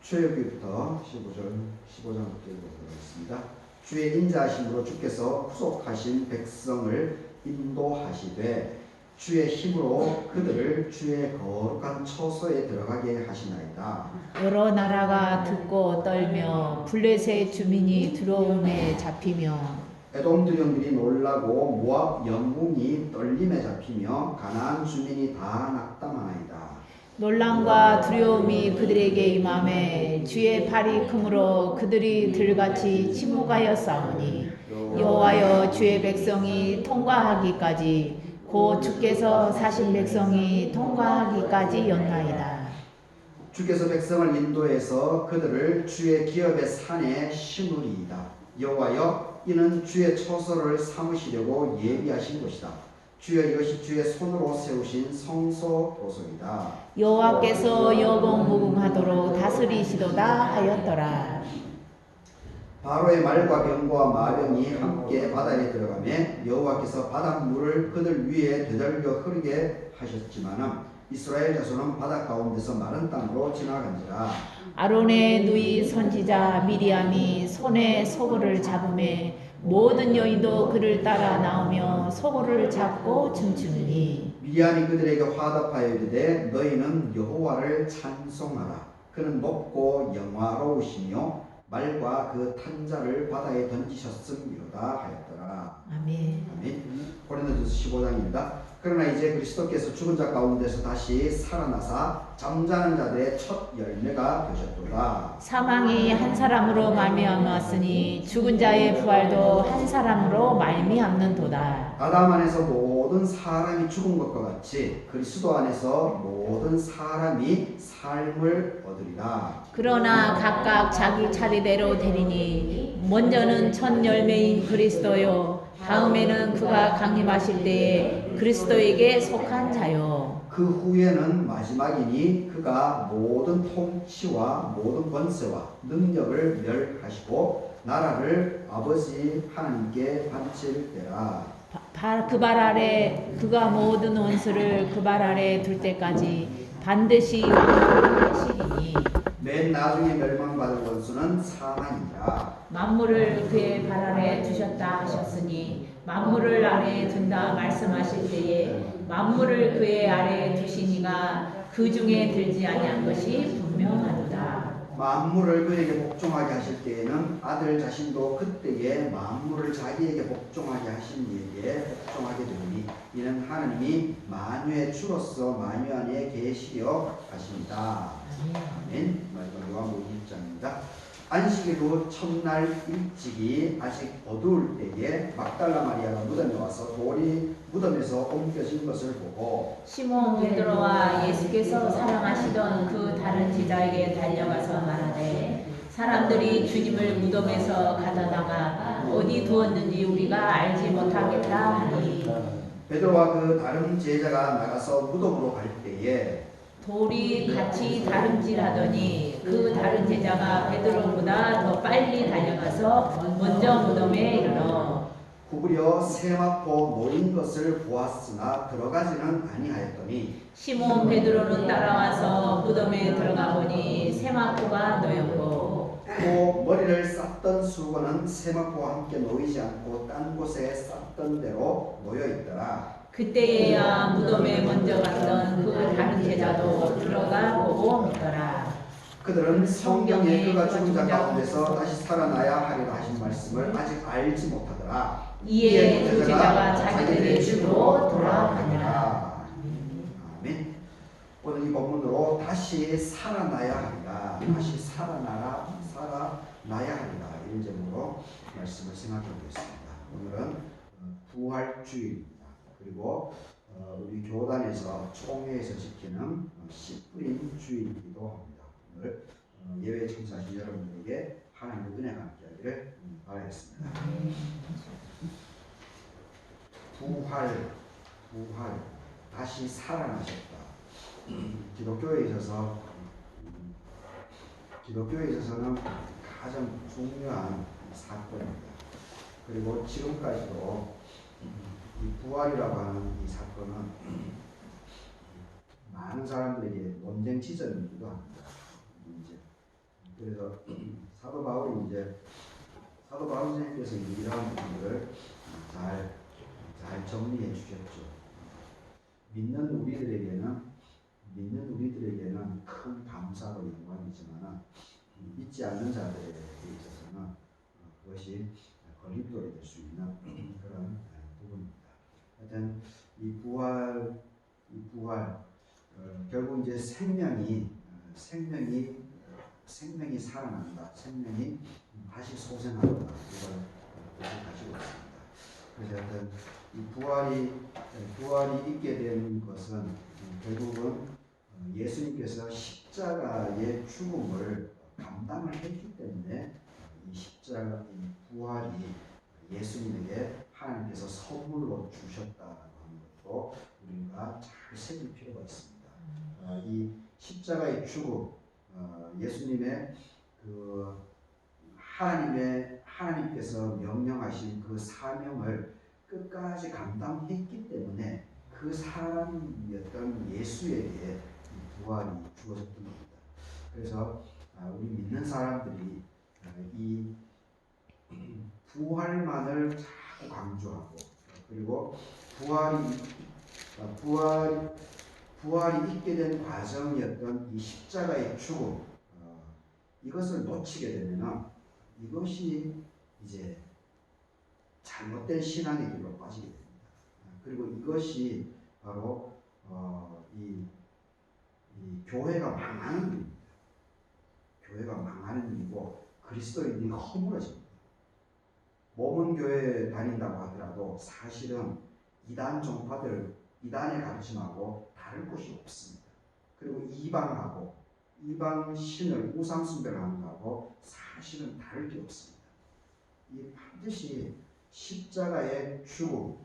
출애굽기부터 15장 읽도록 하겠습니다. 주의 인자하심으로 주께서 구속하신 백성을 인도하시되 주의 힘으로 그들을 주의 거룩한 처소에 들어가게 하시나이다. 여러 나라가 듣고 떨며 블레셋 주민이 두려움에 잡히며 에돔 두령들이 놀라고 모압 영웅이 떨림에 잡히며 가나안 주민이 다 낙담하나이다. 놀람과 두려움이 그들에게 임하매 주의 팔이 크므로 그들이 들같이 침묵하였사오니 여호와여 주의 백성이 통과하기까지 곧 주께서 사신 백성이 통과하기까지였나이다. 주께서 백성을 인도해서 그들을 주의 기업의 산에 심으리이다. 여호와여 이는 주의 처소를 삼으시려고 예비하신 것이다. 주여 이것이 주의 손으로 세우신 성소 보석이다. 여호와께서 여공무궁하도록 다스리시도다 하였더라. 바로의 말과 병과 마병이 함께 바다에 들어가매 여호와께서 바닷물을 그들 위에 되돌려 흐르게 하셨지만 이스라엘 자손은 바다 가운데서 마른 땅으로 지나간지라. 아론의 누이 선지자 미리암이 손에 소굴을 잡음에 모든 여인도 그를 따라 나오며 소굴을 잡고 춤추니 미리암이 그들에게 화답하여 이르되 너희는 여호와를 찬송하라. 그는 높고 영화로우시며 말과 그 탄자를 바다에 던지셨음이로다 하였더라. 아멘. 아멘. 고린도전서 15장입니다. 그러나 이제 그리스도께서 죽은 자 가운데서 다시 살아나사 잠자는 자들의 첫 열매가 되셨도다. 사망이 한 사람으로 말미암았으니 죽은 자의 부활도 한 사람으로 말미암는도다. 아담 안에서 모든 사람이 죽은 것과 같이 그리스도 안에서 모든 사람이 삶을 얻으리라. 그러나 각각 자기 차례대로 되리니 먼저는 첫 열매인 그리스도요 다음에는 그가 강림하실 때에 그리스도에게 속한 자요 그 후에는 마지막이니 그가 모든 통치와 모든 권세와 능력을 멸하시고 나라를 아버지 하나님께 바칠 때라. 그 발 아래 그가 모든 원수를 그 발 아래 둘 때까지 반드시 하시리니 맨 나중에 멸망받을 원수는 사망이라. 만물을 그의 발 아래 두셨다 하셨으니 만물을 아래에 둔다 말씀하실 때에 만물을 그의 아래에 두시니가 그 중에 들지 아니한 것이 분명하도다. 만물을 그에게 복종하게 하실 때에는 아들 자신도 그때에 만물을 자기에게 복종하게 하신 이에게 복종하게 되니 이는 하나님이 만유의 주로서 만유 안에 계시려 하십니다. 아멘. 마지막 요한복음 1장입니다. 안식일로 첫날 일찍이 아직 어두울 때에 막달라 마리아가 무덤에 와서 돌이 무덤에서 옮겨진 것을 보고 시몬 베드로와 예수께서 사랑하시던 그 다른 제자에게 달려가서 말하되 사람들이 주님을 무덤에서 가져다가 어디 두었는지 우리가 알지 못하겠다 하니 베드로와 그 다른 제자가 나가서 무덤으로 갈 때에 돌이 같이 다름질하더니 그 다른 제자가 베드로보다 더 빨리 달려가서 먼저 무덤에 이르러 구부려 세마포 놓인 것을 보았으나 들어가지는 아니하였더니 시몬 베드로는 따라와서 무덤에 들어가 보니 세마포가 놓였고 또 머리를 쌌던 수건은 세마포와 함께 놓이지 않고 딴 곳에 쌌던 대로 놓여 있더라. 그때에야 무덤에 먼저 갔던 그 다른 제자도 들어가 보고 믿더라. 그들은 성경에 그가 죽은 자 가운데서 다시 살아나야 하리라 하신 말씀을 아직 알지 못하더라. 이에 그 제자가 자기들의 집으로 돌아가니라. 아멘. 오늘 이 본문으로 다시 살아나야 하리라, 다시 살아나야 하리라 이런 제목으로 말씀을 생각해 보겠습니다. 오늘은 부활주일입니다. 그리고 우리 교단에서 총회에서 지키는 씨 뿌린 주일이기도 합니다. 오늘 예외 청사하신 여러분들에게 하나님의 은혜가 함께하기를 바라겠습니다. 부활, 다시 살아나셨다. 기독교에 있어서는 가장 중요한 사건입니다. 그리고 지금까지도 이 부활이라고 하는 이 사건은 많은 사람들에게 논쟁 지점이기도 합니다. 이제 그래서 사도 바울 선생님께서 이러한 부분들을 잘 정리해 주셨죠. 믿는 우리들에게는 큰 감사로 영광이지만 믿지 않는 자들에 있어서는 그것이 걸림돌이 될 수 있는 그런 부분입니다. 하여튼 이 부활 결국 이제 생명이 살아난다, 생명이 다시 소생한다, 이걸 가지고 있습니다. 그래서 하여튼 이 부활이 있게 된 것은 결국은 예수님께서 십자가의 죽음을 감당을 했기 때문에 이 십자가 부활이 예수님에게 하나님께서 선물로 주셨다는 것도 우리가 잘 새길 필요가 있습니다. 이 십자가의 죽음, 예수님의 그 하나님께서 명령하신 그 사명을 끝까지 감당했기 때문에 그 사람이었던 예수에게 부활이 주어졌던 겁니다. 그래서 우리 믿는 사람들이 이 부활만을 자꾸 강조하고, 그리고 부활이 있게 된 과정이었던 이 십자가의 죽음, 이것을 놓치게 되면 이것이 이제 잘못된 신앙의 길로 빠지게 됩니다. 그리고 이것이 바로 이 교회가 망하는 일입니다. 교회가 망하는 일이고 그리스도인들이 허물어집니다. 몸은 교회에 다닌다고 하더라도 사실은 이단 종파들, 이단의 가르침하고 다를 곳이 없습니다. 그리고 이방 신을 우상 숭배하는 것하고 사실은 다를 게 없습니다. 이 반드시 십자가의 죽음,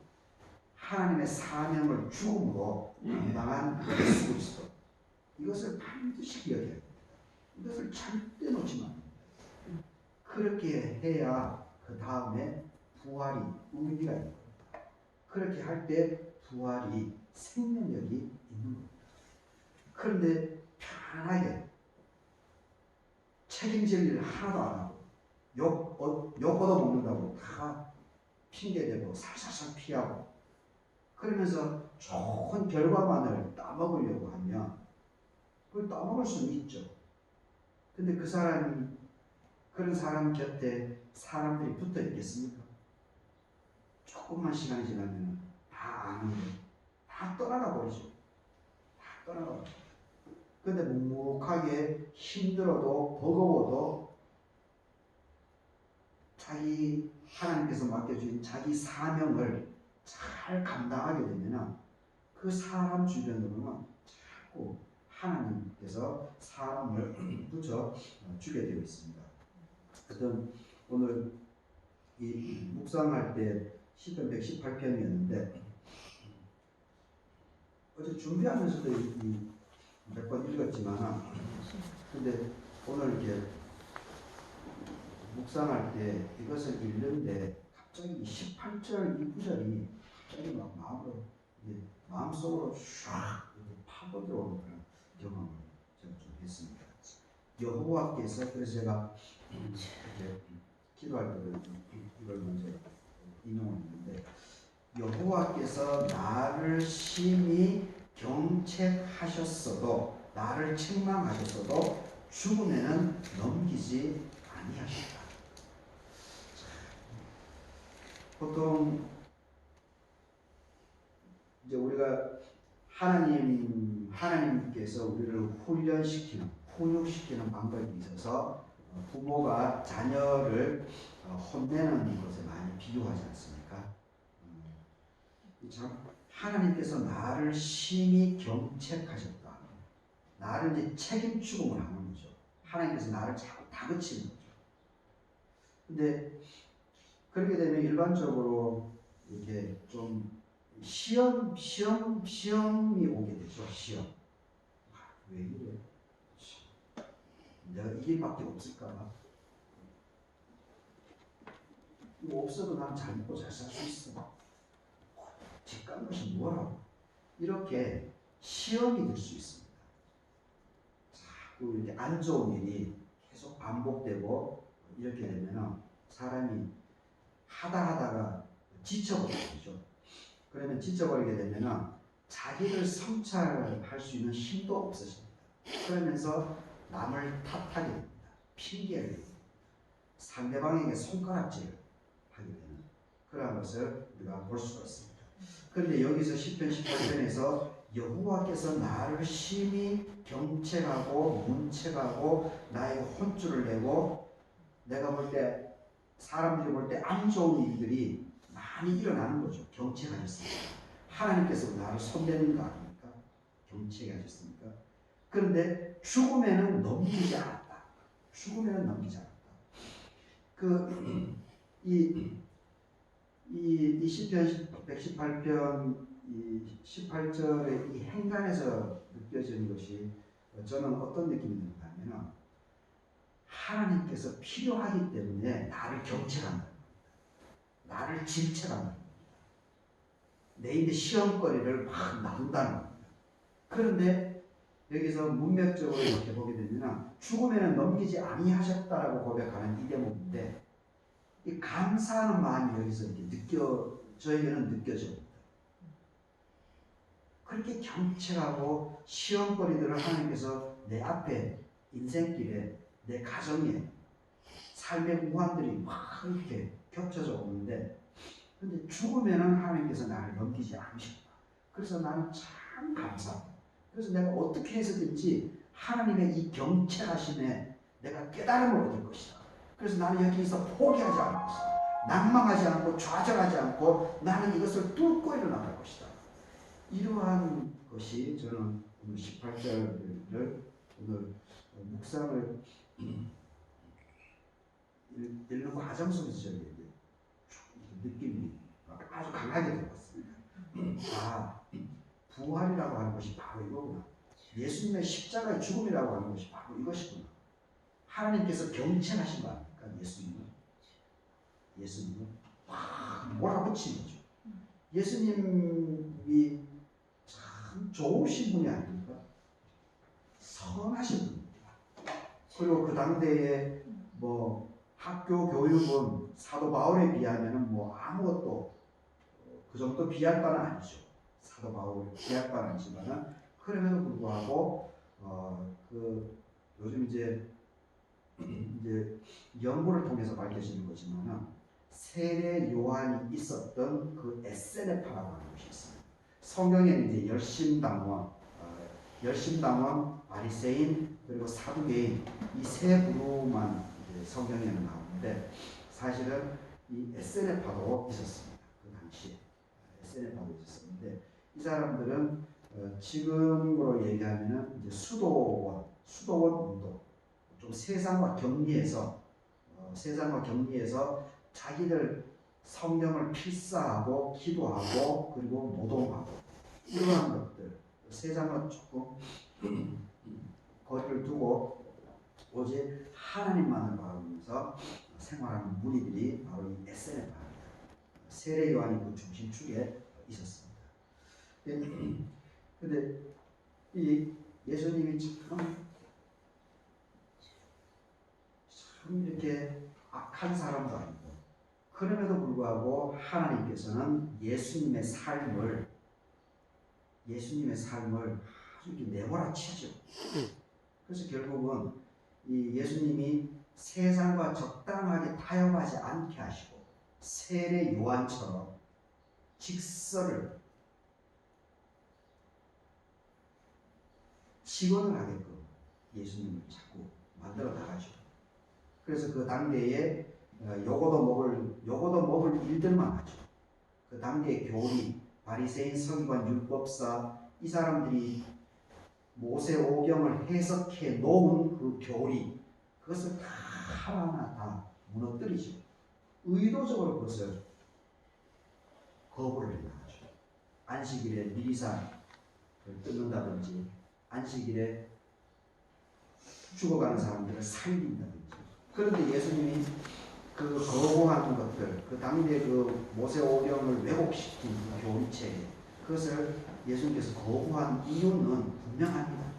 하나님의 사명을 죽음으로 감당한 예수 그리스도, 이것을 반드시 기억해야 됩니다. 이것을 절대 놓치면 안 됩니다. 그렇게 해야 그 다음에 부활이 의미가 있는 겁니다. 그렇게 할 때 부활이 생명력이 있는 겁니다. 그런데 편하게 책임질 일 하나도 안 하고 욕 얻어먹는다고 다 핑계대고 살살살 피하고 그러면서 좋은 결과만을 따먹으려고 하면 그걸 따먹을 수는 있죠. 근데 그런 사람 곁에 사람들이 붙어 있겠습니까? 조금만 시간이 지나면 다 아는 거예요. 다 떠나가 버리죠. 다 떠나가 버리죠. 근데 묵묵하게 힘들어도 버거워도 하나님께서 맡겨주신 자기 사명을 잘 감당하게 되면 그 사람 주변으로는 자꾸 하나님께서 사람을 붙여 주게 되어 있습니다. 어떤 오늘 이 묵상할 때 시편 118편이었는데 어제 준비하면서도 몇 번 읽었지만 근데 오늘 이렇게 묵상할 때 이것을 읽는데 갑자기 18절 이 구절이 갑자기 막 마음속으로 쫙 파고 들어오는 그런 경험을 제가 좀 했습니다. 여호와께서, 그래서 제가 이렇게 기도할 때도 이걸 먼저 인용했는데, 여호와께서 나를 심히 경책하셨어도, 나를 책망하셨어도 죽음에는 넘기지 아니하셨다. 보통 이제 우리가 하나님께서 우리를 훈육시키는 방법이 있어서 부모가 자녀를 혼내는 것에 많이 비유하지 않습니까? 참 하나님께서 나를 심히 경책하셨다. 나를 이제 책임 추궁을 하는 거죠. 하나님께서 나를 자꾸 다그치는 거죠. 근데 그렇게 되면 일반적으로 이렇게 좀 시험이 오게 되죠. 시험. 왜 이래? 내가 이 길밖에 없을까? 이거 없어도 난 잘 먹고 잘 살 수 있어. 뒷간 것이 뭐라고? 이렇게 시험이 될 수 있습니다. 자꾸 이렇게 안 좋은 일이 계속 계속 반복되고 이렇게 되면 사람이 하다가 지쳐버리죠. 그러면 지쳐버리게 되면 자기를 성찰할 수 있는 힘도 없어집니다. 그러면서 남을 탓하게 됩니다. 핑계를 됩니다. 상대방에게 손가락질을 하게 되는 그런 것을 우리가 볼 수가 있습니다. 그런데 여기서 시편 18편에서 여호와께서 나를 심히 경책하고 문책하고 나의 혼쭐을 내고 내가 볼 때 사람들이 볼 때 안 좋은 일들이 많이 일어나는 거죠. 경책하셨습니다. 하나님께서 나를 손대는 거 아닙니까? 경책하셨습니까? 그런데 죽음에는 넘기지 않았다. 죽음에는 넘기지 않았다. 이 시편 118편 18절의 이 행간에서 느껴지는 것이 저는 어떤 느낌이 드냐면 하나님께서 필요하기 때문에 나를 경책한다. 나를 질책한다. 내 인의 시험거리를 막 나눈다는 겁니다. 그런데 여기서 문맥적으로 이렇게 보게 되면 죽음에는 넘기지 아니하셨다라고 고백하는 이 대목인데 이 감사하는 마음이 여기서 이렇게 저에게는 느껴집니다. 그렇게 경책하고 시험거리들을 하나님께서 내 앞에 인생길에 내 가정에 삶의 무한들이 막 이렇게 겹쳐져 오는데 근데 죽으면은 하나님께서 나를 넘기지 않으셨다. 그래서 나는 참 감사합니다. 그래서 내가 어떻게 해서든지 하나님의 이 경책하심에 내가 깨달음을 얻을 것이다. 그래서 나는 여기서 포기하지 않을 것이다. 낭망하지 않고 좌절하지 않고 나는 이것을 뚫고 일어나갈 것이다. 이러한 것이 저는 오늘 18절을 오늘 묵상을 읽는 과정 속에서 저에게 느낌이 아주 강하게 들었습니다. 아, 부활이라고 하는 것이 바로 이거구나. 예수님의 십자가의 죽음이라고 하는 것이 바로 이것이구나. 하나님께서 경책하신 거 아닙니까? 예수님은 막 몰아붙인 거죠. 예수님이 참 좋으신 분이 아닙니까? 선하신 분입니다. 그리고 그 당대에 뭐 학교 교육은 사도 바울에 비하면은 뭐 아무것도 그 정도 비할 바는 아니죠. 사도 바울 비할 바는 아니지만은 그럼에도 불구하고 그 요즘 이제 연구를 통해서 밝혀지는 거지만은 세례 요한이 있었던 그 에세네파라고 하는 것이 있습니다. 성경에는 이제 열심당원, 바리새인 그리고 사두개인 이 세 부류만 성경에는 나오는데 사실은 이 에세네파도 있었습니다. 그 당시에 에세네파도 있었는데 이 사람들은 지금으로 얘기하면은 이제 수도원 운동 좀 세상과 격리해서 자기들 성경을 필사하고 기도하고 그리고 노동하고 이러한 것들 세상과 조금 거리를 두고 오직 하나님만을 바라보면서 생활하는 무리들이 바로 이 에세네파입니다. 세례 요한이 그 중심축에 있었습니다. 근데 이 예수님이 참 이렇게 악한 사람도 아니고 그럼에도 불구하고 하나님께서는 예수님의 삶을 아주 이렇게 내몰아치죠. 그래서 결국은 이 예수님이 세상과 적당하게 타협하지 않게 하시고 세례 요한처럼 직설을 직언을 하게끔 예수님을 자꾸 만들어 나가죠. 그래서 그 당대에 요거도 먹을 일들만 하죠. 그 당대의 교리, 바리새인, 서기관, 율법사 이 사람들이 모세오경을 해석해 놓은 그 교리 그것을 다 하나하나 다 무너뜨리죠. 의도적으로 그것을 거부를 해나가죠. 안식일에 미리사를 뜯는다든지 안식일에 죽어가는 사람들을 살린다든지 그런데 예수님이 그 거부하는 것들, 그 당대 그 모세오경을 왜곡시킨 그 교리체, 그것을 예수님께서 거부한 이유는 분명합니다.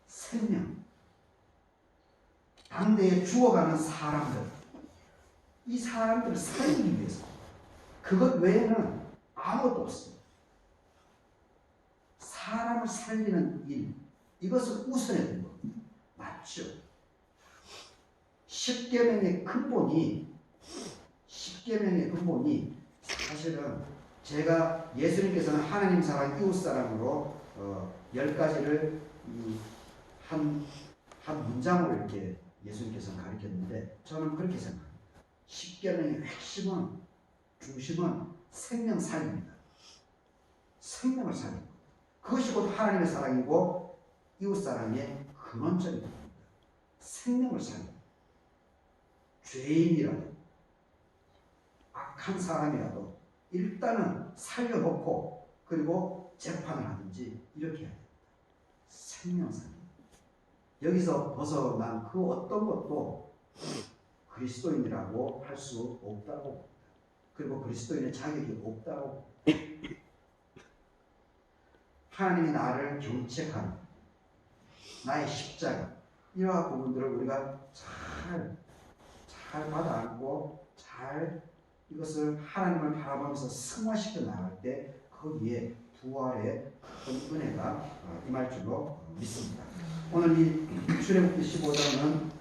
생명, 가운데에 죽어가는 사람들, 이 사람들을 살리기 위해서 그것 외에는 아무것도 없습니다. 사람을 살리는 일, 이것을 우선해야 되는 겁니다. 맞죠? 십계명의 근본이 사실은 제가 예수님께서는 하나님 사랑, 이웃 사랑으로 10가지를 한 문장으로 이렇게 예수님께서는 가르쳤는데 저는 그렇게 생각합니다. 십계명의 핵심은, 중심은 생명 살립니다. 생명을 살립니다. 그것이 곧 하나님의 사랑이고 이웃 사랑의 근원적인 겁니다. 생명을 살립니다. 죄인이라도 악한 사람이라도 일단은 살려놓고 그리고 재판을 하든지 이렇게 해야 됩니다. 생명 살립니다. 여기서 벗어난 그 어떤 것도 그리스도인이라고 할 수 없다고 봅니다. 그리고 그리스도인의 자격이 없다고 봅니다. 하나님이 나를 경책하는 나의 십자가, 이러한 부분들을 우리가 잘 받아안고 잘 이것을 하나님을 바라보면서 승화시켜 나갈 때 거기에 부활의 큰 은혜가 임할 줄로 믿습니다. 오늘 이 출애굽기 15장은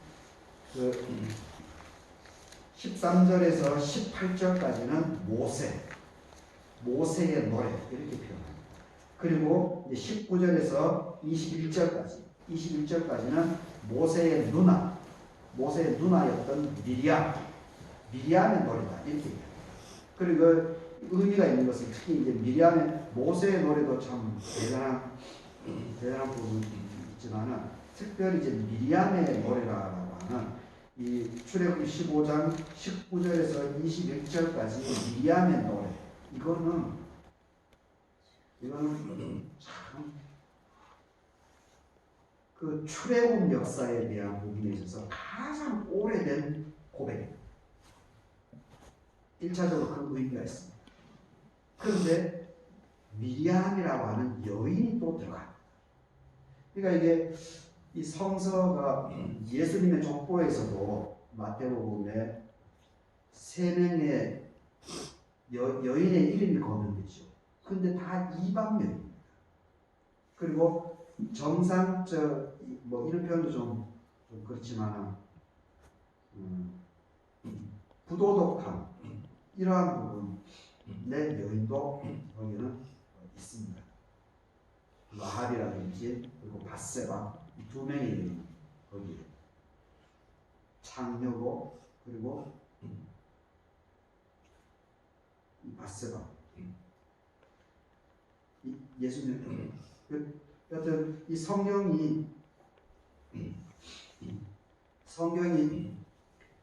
13절에서 18절까지는 모세의 노래 이렇게 표현합니다. 그리고 이제 19절에서 21절까지는 모세의 누나였던 미리암의 노래다 이렇게 얘기합니다. 그리고 의미가 있는 것은 특히 이제 모세의 노래도 참 대단한 부분이 있지만은 특별히 이제 미리암의 노래라고 하는 이 출애굽기 15장 19절에서 21절까지 미리암의 노래, 이거는 참 그 출애굽 역사에 대한 부분에 있어서 가장 오래된 고백입니다. 1차적으로 그 의미가 있습니다. 그런데 미리암이라고 하는 여인이 또 들어갑니다. 그러니까 이게 이 성서가 예수님의 족보에서도 마태복음에 3명의 여인의 이름이 거론되죠. 근데 다 이방 여인입니다. 그리고 정상 이런 표현도 좀 그렇지만 부도덕한 이러한 부분의 여인도 거기는 있습니다. 라합이라든지 그리고 밧세바, 이 2명의 여인 거기에 창녀고 그리고 이 밧세바, 예수님 여튼 이 성경이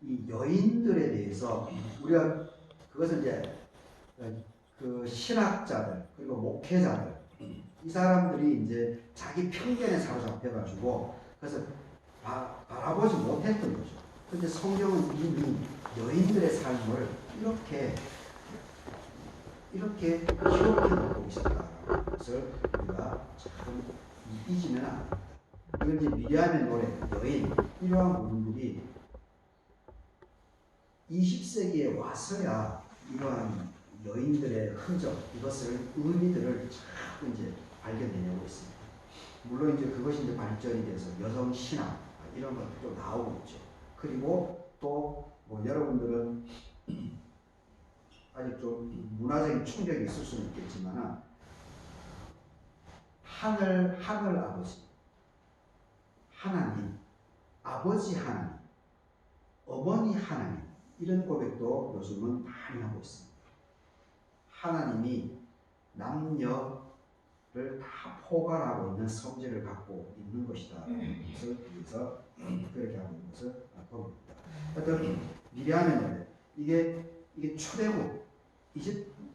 이 여인들에 대해서 우리가 그것은 이제 그 신학자들 그리고 목회자들 이 사람들이 이제 자기 편견에 사로잡혀가지고 그래서 바라보지 못했던 거죠. 그런데 성경은 이미 여인들의 삶을 이렇게 희롭게 보고 있었다는 것을 우리가 참 잊으면 안 됩니다. 이건 이제 미리암의 노래, 여인, 이러한 부분들이 20세기에 와서야 이러한 여인들의 흔적, 이것을 의미들을 자꾸 이제 발견해내고 있습니다. 물론 이제 그것이 이제 발전이 돼서 여성 신학 이런 것도 나오고 있죠. 그리고 또 뭐 여러분들은 아직 좀 문화적인 충격이 있을 수는 있겠지만 하늘 아버지, 하나님, 아버지 하나님, 어머니 하나님, 이런 고백도 요즘은 많이 하고 있습니다. 하나님이 남녀를 다 포괄하고 있는 성질을 갖고 있는 것이다. 그래서 그렇게 하고 있는 것을 봅니다. 어떤 미리암의 노래, 이게 출애굽,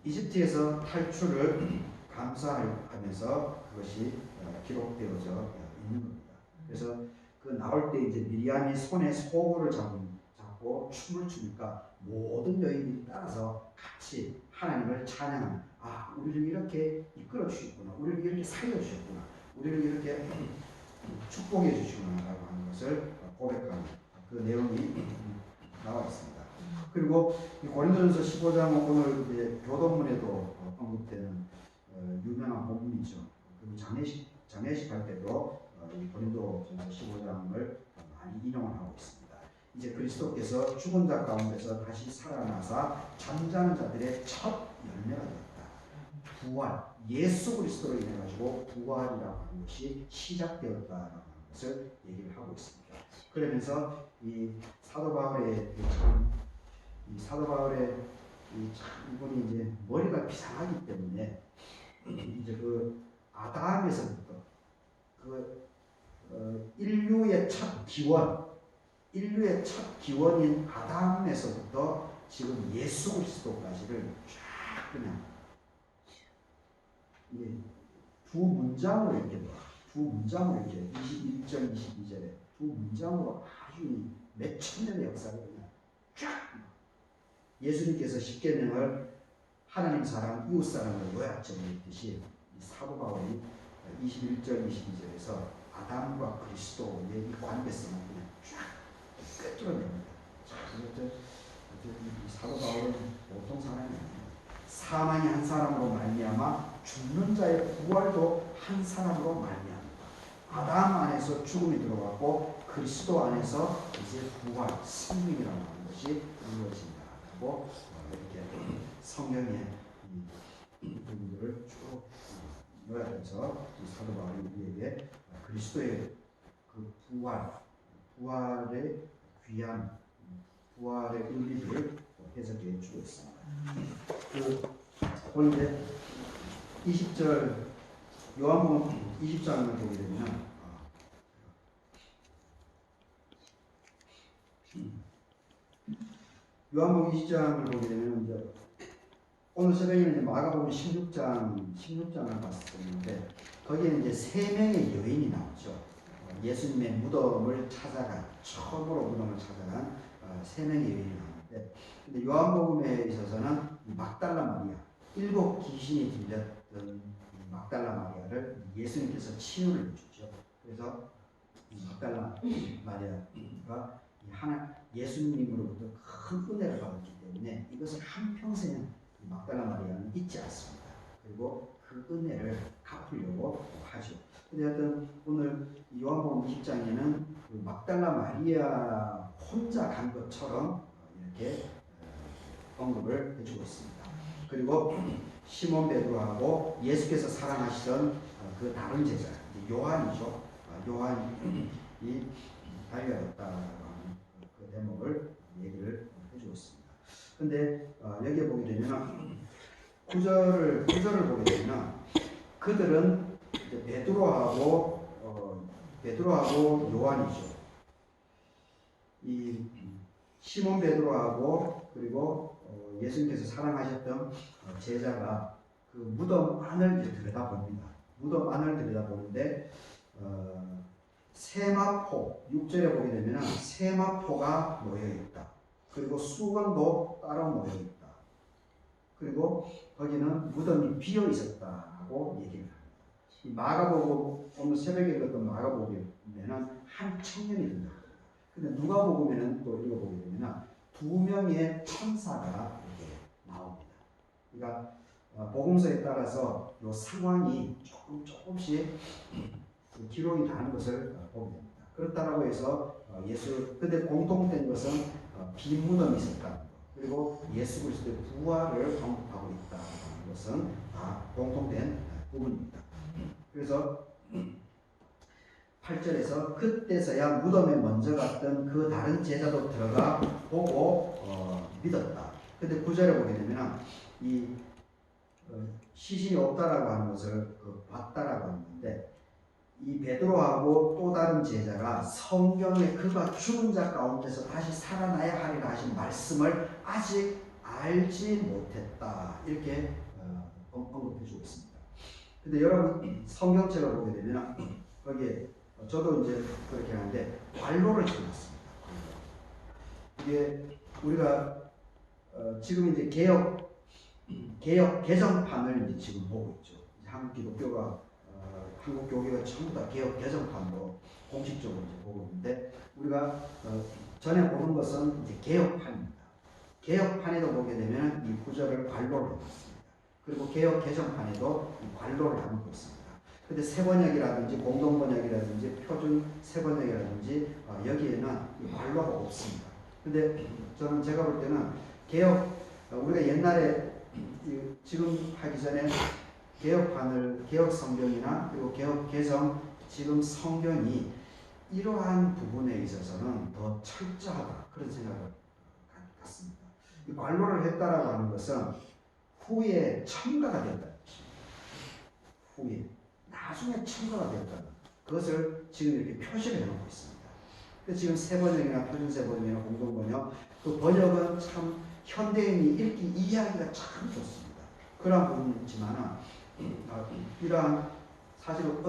이집트에서 탈출을 감사하면서 그것이 기록되어져 있는 겁니다. 그래서 그 나올 때 이제 미리암이 손에 소고를 잡고 춤을 추니까 모든 여인들이 따라서 같이 하나님을 찬양하는, 우리를 이렇게 이끌어 주셨구나, 우리를 이렇게 살려 주셨구나, 우리를 이렇게 축복해 주시구나라고 하는 것을 고백하는 그 내용이 나와 있습니다. 그리고 이 고린도전서 15장은 오늘 이제 교동문에도 언급되는 유명한 본문이죠. 그리고 장례식 할 때도 이 고린도전서 15장을 많이 인용을 하고 있습니다. 이제 그리스도께서 죽은 자 가운데서 다시 살아나사 잠자는 자들의 첫 열매가 되었다. 부활, 예수 그리스도로 인해 가지고 부활이라고 하는 것이 시작되었다라고 하는 것을 얘기를 하고 있습니다. 그러면서 이 사도 바울의 이분이 이제 머리가 비상하기 때문에 이제 그 아담에서부터 인류의 첫 기원인 아담에서부터 지금 예수 그리스도까지를 쫙 그냥 두 문장으로 이렇게 21절, 22절에 두 문장으로 아주 몇천 년의 역사를 그냥 쫙 예수님께서 십계명을 하나님 사랑, 이웃 사랑을 요약정했듯이 사도 바울이 21절, 22절에서 아담과 그리스도의 이 관계성을 그냥 쫙 꿰뚫어냅니다. 이 사도 바울은 보통 사람이 아니에요. 사망이 한 사람으로 말미암아 죽는 자의 부활도 한 사람으로 말미암아 아담 안에서 죽음이 들어갔고 그리스도 안에서 이제 부활, 생명이라고 하는 것이 이루어진다고 이렇게 성경의 부분들을 쭉 요약해서 사도 바울이 우리에게 그리스도의 그 부활의 귀한 부활의 의미를 해석해 주고 있습니다. 오늘 20절 요한복음 20장을 보게 되면 요한복음 20장을 보게 되면 이제 오늘 새벽에는 이제 마가복음 16장을 봤었는데 거기에 이제 세 명의 여인이 나오죠. 예수님의 무덤을 찾아간 처음으로 무덤을 찾아간 세 명의 여인이 나오는데 근데 요한복음에 있어서는 막달라 마리아 7 귀신이 들렸던 막달라 마리아를 예수님께서 치유를 해주죠. 그래서 막달라 마리아가 예수님으로부터 큰 은혜를 받았기 때문에 이것을 한평생 막달라 마리아는 잊지 않습니다. 그리고 그 은혜를 갚으려고 하죠. 근데 하여튼 오늘 요한복음 20장에는 그 막달라 마리아 혼자 간 것처럼 이렇게 언급을 해주고 있습니다. 그리고 시몬 베드로하고 예수께서 사랑하시던 그 다른 제자 요한이죠. 요한이 달려갔다라는 그 대목을 얘기를 해주고 있습니다. 근데 여기에 보게 되면 9절을 보게 되면 그들은 이제 베드로하고 요한이죠. 이 시몬 베드로하고 그리고 예수님께서 사랑하셨던 제자가 그 무덤 안을 들여다봅니다. 무덤 안을 들여다보는데 세마포 6절에 보게 되면 세마포가 모여 있다. 그리고 수건도 따로 모여 있다. 그리고 거기는 무덤이 비어 있었다고 얘기를 합니다. 이 마가복음 오늘 새벽에 읽었던 마가복음에는 한 청년이 된다. 근데 누가복음에는 또 읽어보게 되면 2명의 천사가 이렇게 나옵니다. 그러니까 복음서에 따라서 이 상황이 조금씩 기록이 다는 것을 보게 됩니다. 그렇다고 해서 근데 공통된 것은 빈 무덤이 있었다는 것, 그리고 예수 그리스도의 부활을 언급하고 있다는 것은 다 공통된 부분입니다. 그래서 8절에서 그때서야 무덤에 먼저 갔던 그 다른 제자도 들어가 보고 믿었다. 근데 9절에 보게 되면 이 시신이 없다라고 하는 것을 봤다라고 하는데 이 베드로하고 또 다른 제자가 성경에 그가 죽은 자 가운데서 다시 살아나야 하리라 하신 말씀을 아직 알지 못했다. 이렇게 언급해 주고 있습니다. 근데 여러분 성경책을 보게 되면 거기에 저도 이제 그렇게 하는데 관로를 지었습니다. 이게 우리가 지금 이제 개혁 개정판을 이제 지금 보고 있죠. 한국 기독교가 한국 교회가 전부 다 개혁 개정판으로 공식적으로 이제 보고 있는데 우리가 전에 보는 것은 이제 개혁판입니다. 개혁판에도 보게 되면 이 구절을 관로로 해놨습니다. 그리고 개혁 개정판에도 이 관로를 담고 있습니다. 근데 새번역이라든지 공동번역이라든지 표준 새번역이라든지 여기에는 이 관로가 없습니다. 근데 저는 제가 볼 때는 개혁 우리가 옛날에 지금 하기 전에 개혁판을 개혁 성경이나 그리고 개혁 개정 지금 성경이 이러한 부분에 있어서는 더 철저하다 그런 생각을 갖습니다. 이 관로를 했다라고 하는 것은 후에 첨가가 된다. 후에 나중에 첨가가 된다. 그것을 지금 이렇게 표시를 해놓고 있습니다. 지금 새번역이나 표준새번역이나 공동번역 그 번역은 참 현대인이 읽기 이해하기가 참 좋습니다. 그런 부분이 있지만 이러한 사실은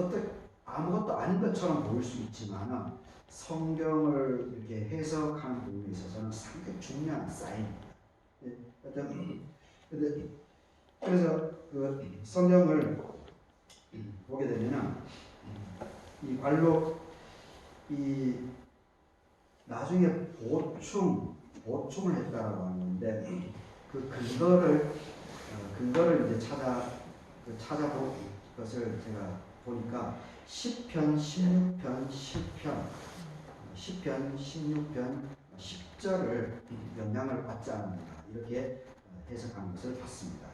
아무것도 아닌 것처럼 보일 수 있지만 성경을 이렇게 해석하는 부분에 있어서는 상당히 중요한 사인입니다. 그래서 그 성경을 보게 되면은 이 관로 이 나중에 보충을 했다라고 하는데 그 근거를 이제 찾아볼 것을 제가 보니까 10편, 16편, 10편, 16편, 10절을 영향을 받지 않는다 이렇게 해석하는 것을 봤습니다.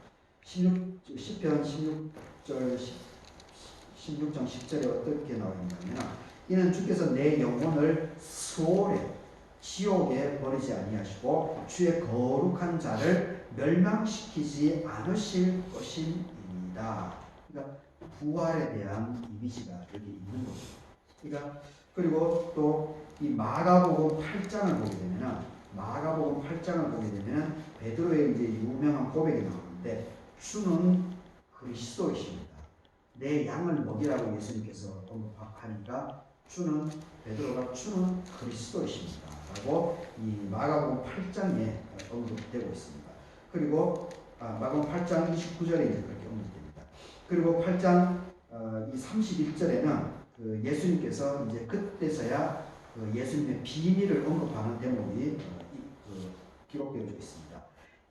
10편 16절 16장 10절에 어떻게 나와 있냐면 이는 주께서 내 영혼을 수월에 지옥에 버리지 아니하시고 주의 거룩한 자를 멸망시키지 않으실 것입니다. 그러니까 부활에 대한 이미지가 여기 있는 거죠. 그러니까 그리고 또 이 마가복음 8장을 보게 되면 베드로의 이제 유명한 고백이 나오는데 주는 그리스도이십니다. 내 양을 먹이라고 예수님께서 언급하니까 베드로가 주는 그리스도이십니다. 라고 이 마가복음 8장에 언급되고 있습니다. 그리고 마가복음 8장 29절에 이제 그렇게 언급됩니다. 그리고 8장 이 31절에는 그 예수님께서 이제 그때서야 그 예수님의 비밀을 언급하는 대목이 기록되어 있습니다.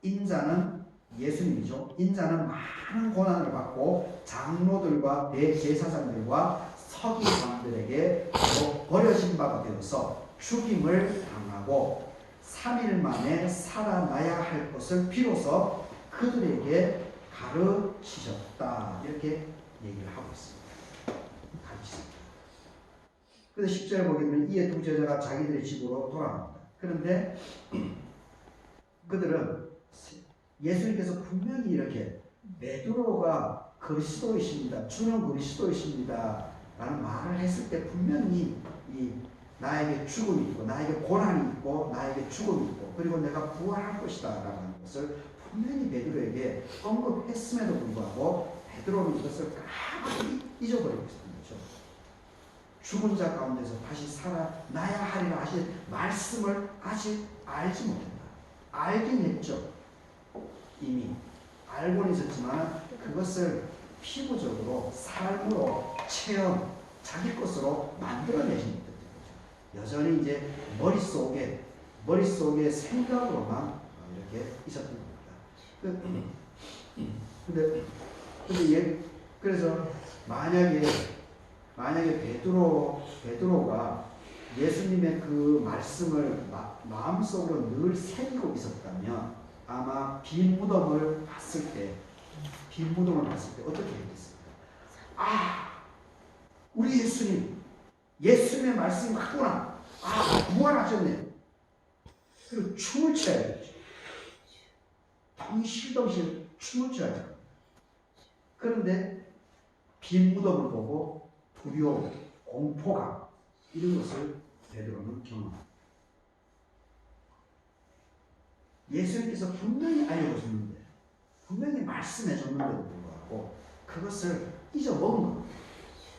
인자는 예수님이죠. 인자는 많은 고난을 받고 장로들과 대제사장들과 서기관들에게 버려진 바가 되어서 죽임을 당하고 3일 만에 살아나야 할 것을 비로소 그들에게 가르치셨다. 이렇게 얘기를 하고 있습니다. 가르치셨다. 그런데 10절에 보게 되면 이에 두 제자가 자기들의 집으로 돌아갑니다. 그런데 그들은 예수님께서 분명히 이렇게 베드로가 그리스도이십니다. 주는 그리스도이십니다. 라는 말을 했을 때 분명히 나에게 죽음이 있고 나에게 고난이 있고 나에게 죽음이 있고 그리고 내가 부활할 것이다 라는 것을 분명히 베드로에게 언급했음에도 불구하고 베드로는 이것을 까마귀 잊어버리고 있었던 거죠. 죽은 자 가운데서 다시 살아나야 하리라 하신 말씀을 아직 알지 못했다. 알긴 했죠. 이미 알고는 있었지만 그것을 피부적으로 삶으로 체험 자기 것으로 만들어내지 못했던 거죠. 여전히 이제 머릿속에 생각으로만 이렇게 있었던 겁니다. 그래서 만약에 베드로가 예수님의 그 말씀을 마음속으로 늘 새기고 있었다면 아마 빈 무덤을 봤을 때 어떻게 했겠습니까? 우리 예수님의 말씀이 맞구나. 부활하셨네. 그리고 춤을 춰야겠죠. 덩실덩실 춤을 춰야죠. 그런데 빈 무덤을 보고 두려움, 공포감 이런 것을 베드로는 경험합니다. 예수님께서 분명히 알려줬는데 분명히 말씀해줬는데도 불구하고 그것을 잊어먹은 겁니다.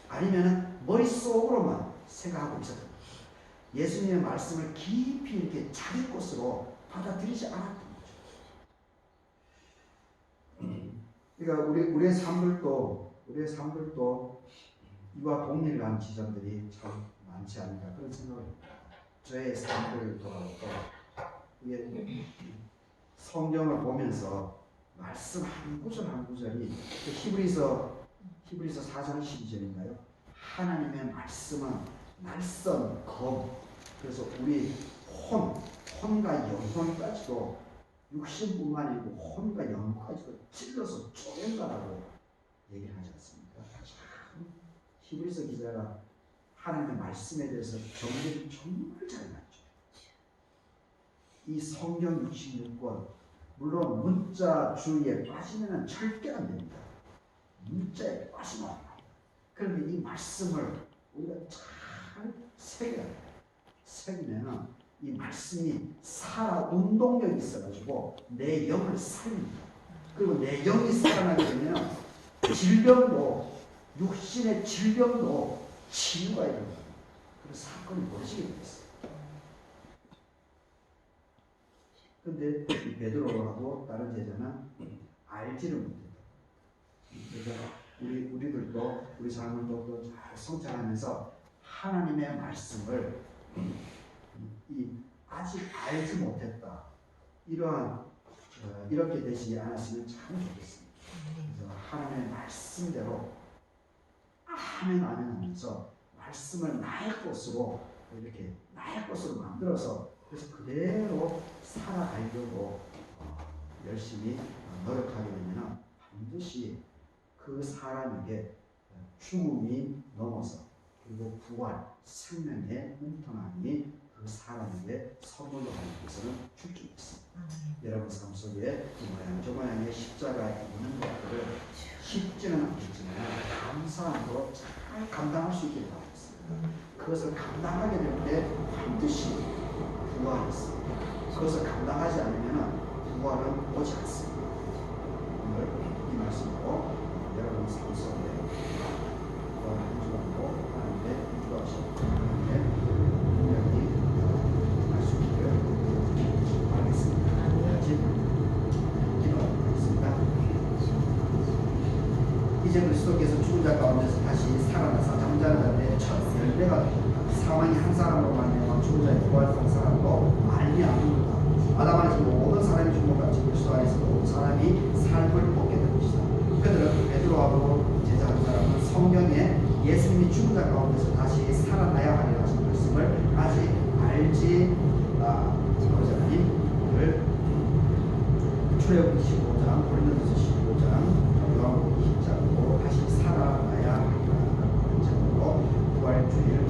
아니면 머릿속으로만 생각하고 있었던 겁니다. 예수님의 말씀을 깊이 이렇게 자기 것으로 받아들이지 않았던 거죠. 그러니까 우리의 삶들도 이와 동일한 지점들이 참 많지 않을까 그런 생각을 저의 삶을 돌아보고 이게 성경을 보면서 말씀 한 구절 한 구절이 히브리서 4장 12절인가요? 하나님의 말씀은 날선 검. 그래서 우리 혼과 영혼까지도 육신뿐만 아니고 혼과 영혼까지도 찔러서 쪼갠다라고 얘기를 하지 않습니까? 참 히브리서 기자가 하나님의 말씀에 대해서 정리를 정말 잘 놨죠. 이 성경 66권 물론 문자주의에 빠지면 절대 안 됩니다. 문자에 빠지면 안 됩니다. 그런데 이 말씀을 우리가 잘 새기면 이 말씀이 살아 운동력이 있어가지고 내 영을 살립니다. 그리고 내 영이 살아나게 되면 질병도 육신의 질병도 치유가 일어납니다. 그래서 사건이 벌어지게 됐어요. 근데 베드로하고 다른 제자는 알지를 못했다. 그래서 우리들도 우리 삶을 잘 성찰하면서 하나님의 말씀을 아직 알지 못했다. 이렇게 되지 않았으면 참 좋겠습니다. 그래서 하나님의 말씀대로 아멘 하면서 말씀을 나의 것으로 이렇게 나의 것으로 만들어서 그래서 그대로 살아가려고 열심히 노력하게 되면 반드시 그 사람에게 죽음이 넘어서 그리고 부활, 생명의 은통함이 그 사람에게 선물로 하는 것은 줄줄 있습니다. 여러분 삶 속에 저 모양의 십자가에 있는 것들을 쉽지는 않겠지만 감사함으로 잘 감당할 수 있게 바랍니다. 그것을 감당하게 될 때 반드시 부활이 있습니다. 그것을 감당하지 않으면 부활은 오지 않습니다. 오늘 이 말씀으로 여러분 삶 속에 부활한 주하고 하나님의 인도하신 하나님의 능력이 할 수 있기를 바라겠습니다. 아직 기도하겠습니다. 이제 그리스도께서 죽은 자 가운데서 다시 살아나서 잠자는 자들의 첫 열매가 됩니다. 사망이 한 사람으로 말미암아 죽은 자의 부활한 사람으로 말미암는다. 아담 안에서 모든 사람이 죽은 것 같이 그리스도 안에서도 모든 사람이 삶을 얻게 될 것이다. 그들은 베드로하고 제자 한 사람은 성경에 예수님이 죽은 자 가운데서 다시 살아나야 하리라 하신 말씀을 아직 알지 아버지 하나님 오늘 출애굽기 15장 고린도전서 15장 요한복음 20장으로 다시 살아나야 하리라 하는 제목으로 부활주의를